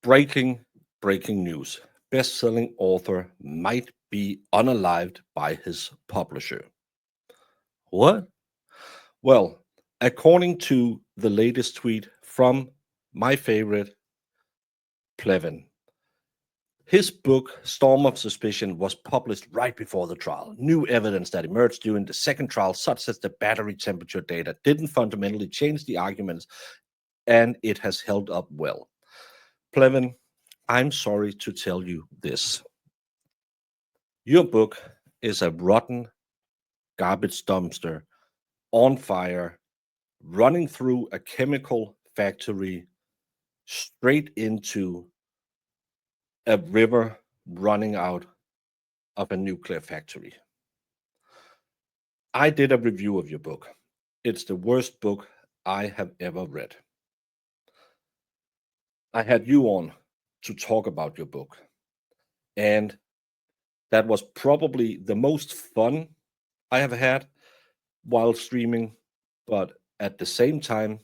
Breaking news. Best-selling author might be unalived by his publisher. What? Well, according to the latest tweet from my favorite, Plevin, his book, Storm of Suspicion, was published right before the trial. New evidence that emerged during the second trial, such as the battery temperature data, didn't fundamentally change the arguments, and it has held up well. Plevin, I'm sorry to tell you this. Your book is a rotten garbage dumpster on fire, running through a chemical factory straight into a river running out of a nuclear factory. I did a review of your book. It's the worst book I have ever read. I had you on to talk about your book, and that was probably the most fun I have had while streaming, but at the same time,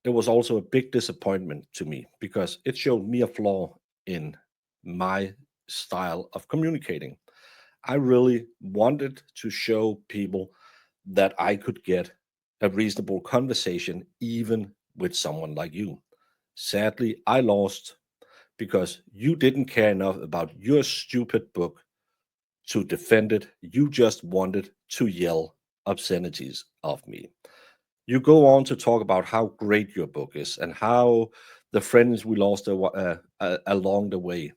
it was also a big disappointment to me because it showed me a flaw in my style of communicating. I really wanted to show people that I could get a reasonable conversation even with someone like you. Sadly, I lost because you didn't care enough about your stupid book to defend it. You just wanted to yell obscenities of me. You go on to talk about how great your book is and how the friends we lost along the way.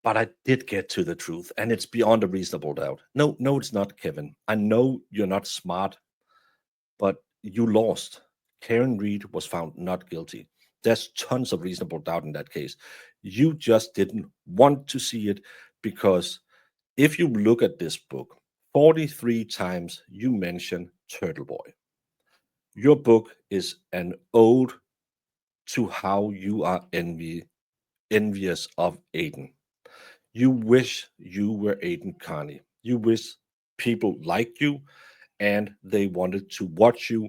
But I did get to the truth, and it's beyond a reasonable doubt. No, no, it's not, Kevin. I know you're not smart, but you lost. Karen Reed was found not guilty. There's tons of reasonable doubt in that case. You just didn't want to see it because if you look at this book, 43 times you mention Turtle Boy. Your book is an ode to how you are envious of Aiden. You wish you were Aiden Carney. You wish people liked you and they wanted to watch you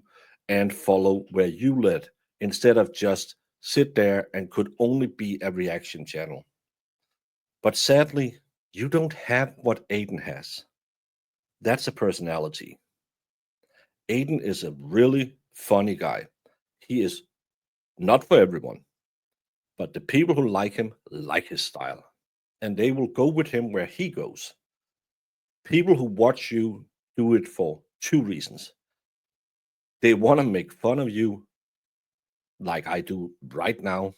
and follow where you led instead of just sit there and could only be a reaction channel. But sadly, you don't have what Aiden has. That's a personality. Aiden is a really funny guy. He is not for everyone, but the people who like his style, and they will go with him where he goes. People who watch you do it for two reasons. They want to make fun of you, like I do right now,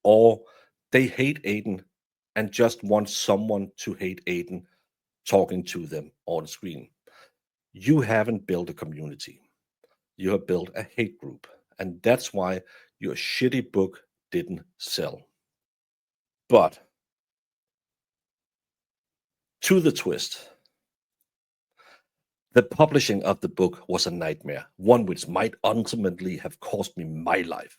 or they hate Aiden and just want someone to hate Aiden talking to them on screen. You haven't built a community. You have built a hate group, and that's why your shitty book didn't sell. But to the twist, the publishing of the book was a nightmare, one which might ultimately have cost me my life.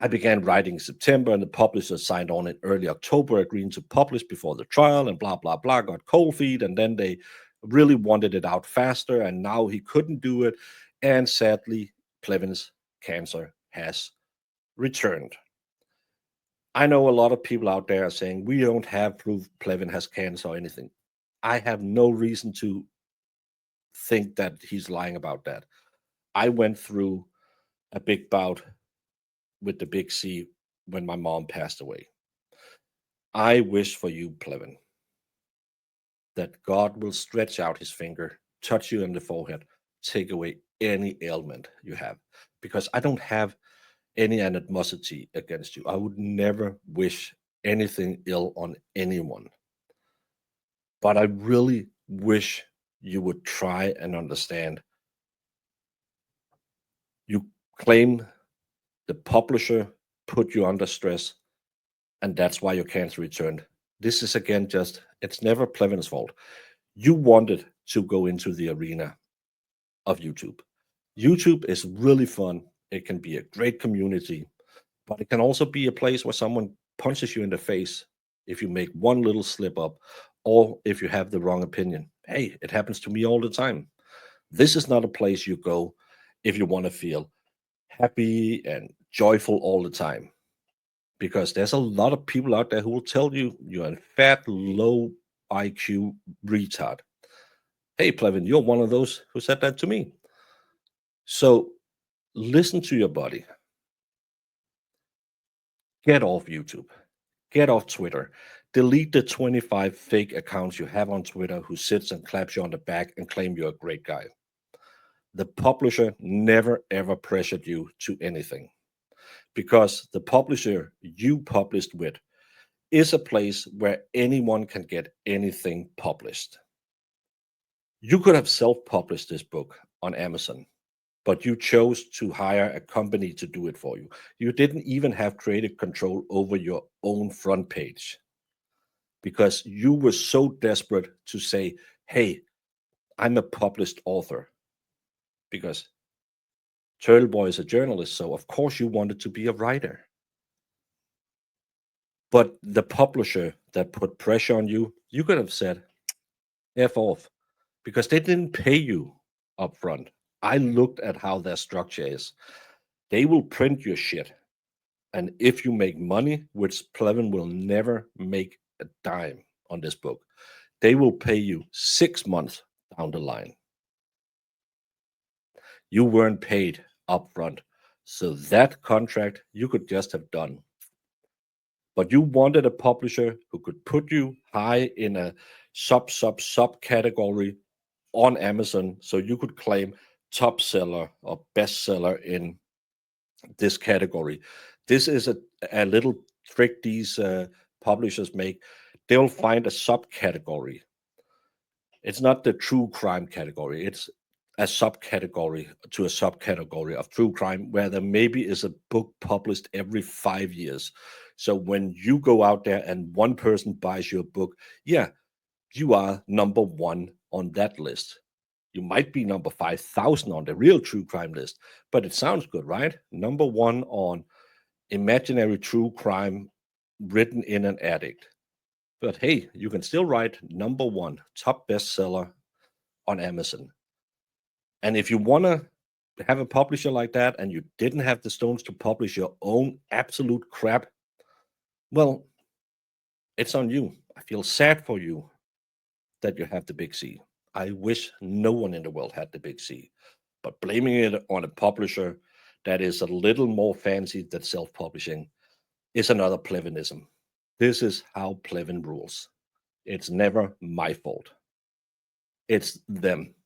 I began writing in September, and the publisher signed on in early October, agreeing to publish before the trial, and blah, blah, blah, got cold feet, and then they really wanted it out faster, and now he couldn't do it. And sadly, Plevin's cancer has returned. I know a lot of people out there are saying, we don't have proof Plevin has cancer or anything. I have no reason to think that he's lying about that. I went through a big bout with the big C when my mom passed away. I wish for you, Plevin, that God will stretch out his finger, touch you on the forehead, take away any ailment you have, because I don't have any animosity against you. I would never wish anything ill on anyone. But I really wish you would try and understand. You claim the publisher put you under stress, and that's why your cancer returned. This is again it's never Plevin's fault. You wanted to go into the arena of YouTube. YouTube is really fun. It can be a great community, but it can also be a place where someone punches you in the face if you make one little slip up or if you have the wrong opinion. Hey, it happens to me all the time. This is not a place you go if you want to feel happy and joyful all the time, because there's a lot of people out there who will tell you you're a fat, low IQ retard. Hey, Plevin, you're one of those who said that to me. So listen to your body. Get off YouTube. Get off Twitter. Delete the 25 fake accounts you have on Twitter who sits and claps you on the back and claim you're a great guy. The publisher never ever pressured you to anything, because the publisher you published with is a place where anyone can get anything published. You could have self-published this book on Amazon, but you chose to hire a company to do it for you. You didn't even have creative control over your own front page because you were so desperate to say, hey, I'm a published author. Because Turtle Boy is a journalist, so of course you wanted to be a writer. But the publisher that put pressure on you, you could have said, F off, because they didn't pay you up front. I looked at how their structure is. They will print your shit. And if you make money, which Plevin will never make a dime on this book, they will pay you 6 months down the line. You weren't paid upfront. So that contract you could just have done. But you wanted a publisher who could put you high in a sub category on Amazon, so you could claim top seller or bestseller in this category. This is a little trick these publishers make. They'll find a subcategory. It's not the true crime category. It's a subcategory to a subcategory of true crime where there maybe is a book published every 5 years. So when you go out there and one person buys your book, yeah, you are number one on that list. You might be number 5,000 on the real true crime list, but it sounds good, right? Number one on imaginary true crime written in an attic. But hey, you can still write number one, top bestseller on Amazon. And if you want to have a publisher like that and you didn't have the stones to publish your own absolute crap, well, it's on you. I feel sad for you that you have the big C. I wish no one in the world had the big C. But blaming it on a publisher that is a little more fancy than self-publishing is another Plevinism. This is how Plevin rules. It's never my fault. It's them.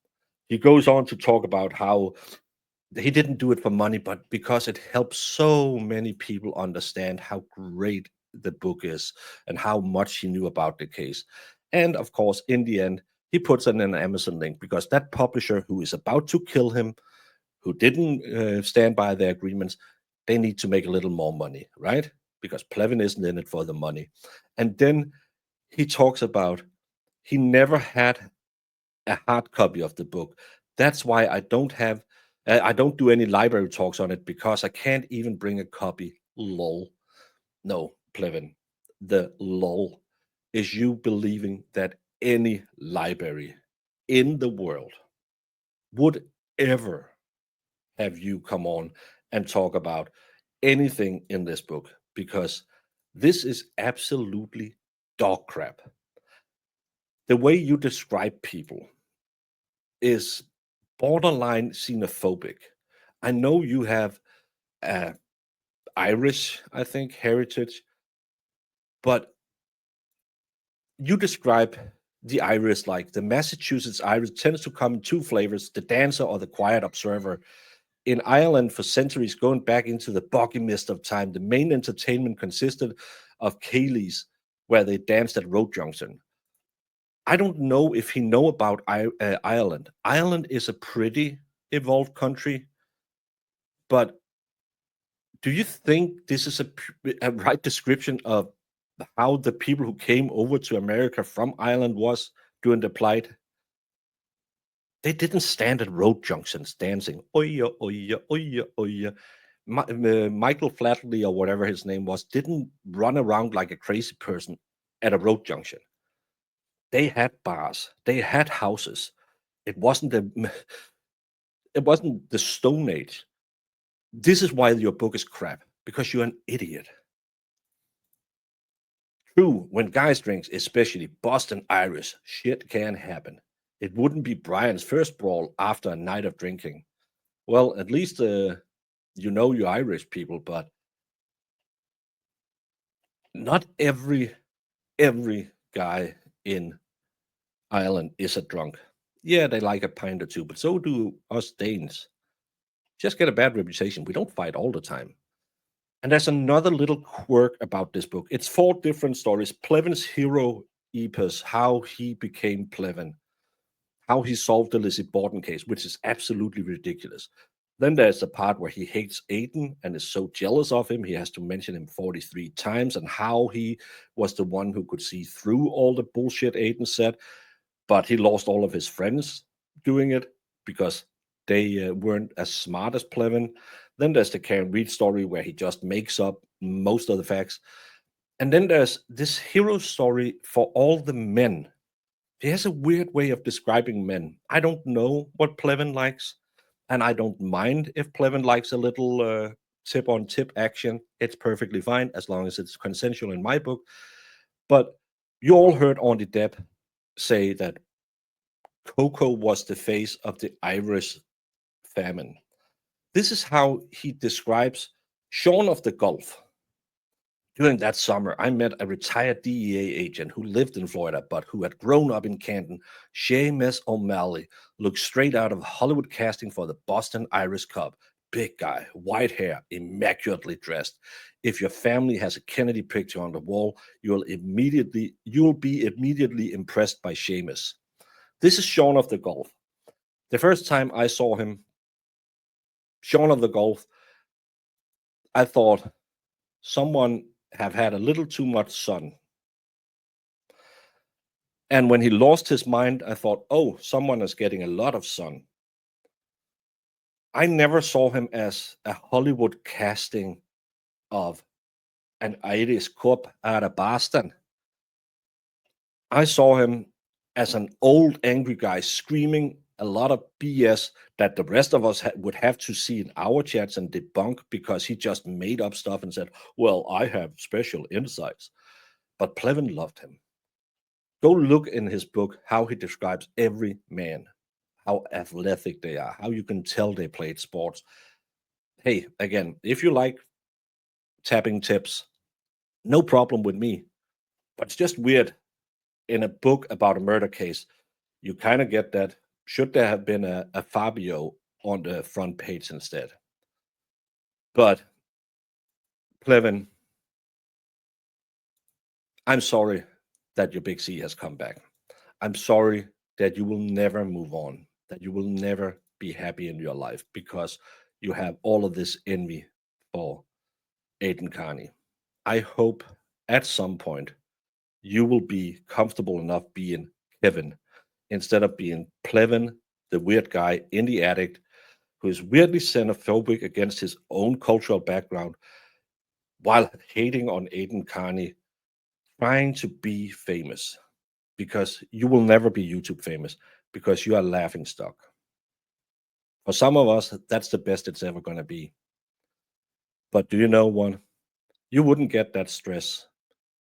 He goes on to talk about how he didn't do it for money, but because it helps so many people understand how great the book is and how much he knew about the case. And of course, in the end, he puts in an Amazon link because that publisher who is about to kill him, who didn't stand by their agreements, they need to make a little more money, right? Because Plevin isn't in it for the money. And then he talks about he never had a hard copy of the book. That's why I don't do any library talks on it, because I can't even bring a copy. Lol. No, Plevin. The lol is you believing that any library in the world would ever have you come on and talk about anything in this book, because this is absolutely dog crap. The way you describe people is borderline xenophobic. I know you have Irish, I think, heritage, but you describe the Irish like the Massachusetts Irish tends to come in two flavors: the dancer or the quiet observer. In Ireland, for centuries, going back into the boggy mist of time, the main entertainment consisted of ceilidhs, where they danced at Road Junction. I don't know if he know about Ireland. Ireland is a pretty evolved country, but do you think this is a right description of how the people who came over to America from Ireland was during the plight? They didn't stand at road junctions dancing. Oya, oya, oya, oya. Michael Flatley, or whatever his name was, didn't run around like a crazy person at a road junction. They had bars. They had houses. It wasn't the Stone Age. This is why your book is crap, because you're an idiot. True, when guys drink, especially Boston Irish, shit can happen. It wouldn't be Brian's first brawl after a night of drinking. Well, at least you know you Irish people, but not every guy in Ireland is a drunk. Yeah, they like a pint or two, but so do us Danes. Just get a bad reputation. We don't fight all the time. And there's another little quirk about this book. It's 4 different stories. Plevin's hero epos, how he became Plevin, how he solved the Lizzie Borden case, which is absolutely ridiculous. Then there's the part where he hates Aiden and is so jealous of him, he has to mention him 43 times, and how he was the one who could see through all the bullshit Aiden said, but he lost all of his friends doing it because they weren't as smart as Plevin. Then there's the Karen Reed story where he just makes up most of the facts. And then there's this hero story for all the men. He has a weird way of describing men. I don't know what Plevin likes, and I don't mind if Plevin likes a little tip on tip action. It's perfectly fine as long as it's consensual in my book. But you all heard Auntie Depp say that Coco was the face of the Irish famine. This is how he describes Sean of the Gulf. During that summer, I met a retired DEA agent who lived in Florida, but who had grown up in Canton. Seamus O'Malley looked straight out of Hollywood casting for the Boston Irish Cub. Big guy, white hair, immaculately dressed. If your family has a Kennedy picture on the wall, you'll be immediately impressed by Seamus. This is Sean of the Gulf. The first time I saw him, Sean of the Gulf, I thought someone have had a little too much sun. And when he lost his mind, I thought, oh, someone is getting a lot of sun. I never saw him as a Hollywood casting of an Irish cop out of Boston. I saw him as an old angry guy screaming a lot of BS that the rest of us would have to see in our chats and debunk because he just made up stuff and said, well, I have special insights. But Plevin loved him. Go look in his book how he describes every man, how athletic they are, how you can tell they played sports. Hey, again, if you like tapping tips, no problem with me. But it's just weird in a book about a murder case, you kind of get that. Should there have been a Fabio on the front page instead? But Plevin, I'm sorry that your big C has come back. I'm sorry that you will never move on, that you will never be happy in your life because you have all of this envy for Aiden Carney. I hope at some point you will be comfortable enough being Kevin instead of being Plevin, the weird guy in the attic who is weirdly xenophobic against his own cultural background while hating on Aiden Carney, trying to be famous because you will never be YouTube famous because you are laughing stock. For some of us, that's the best it's ever going to be. But do you know what? You wouldn't get that stress.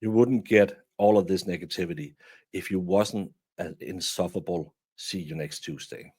You wouldn't get all of this negativity if you wasn't an insufferable see you next Tuesday.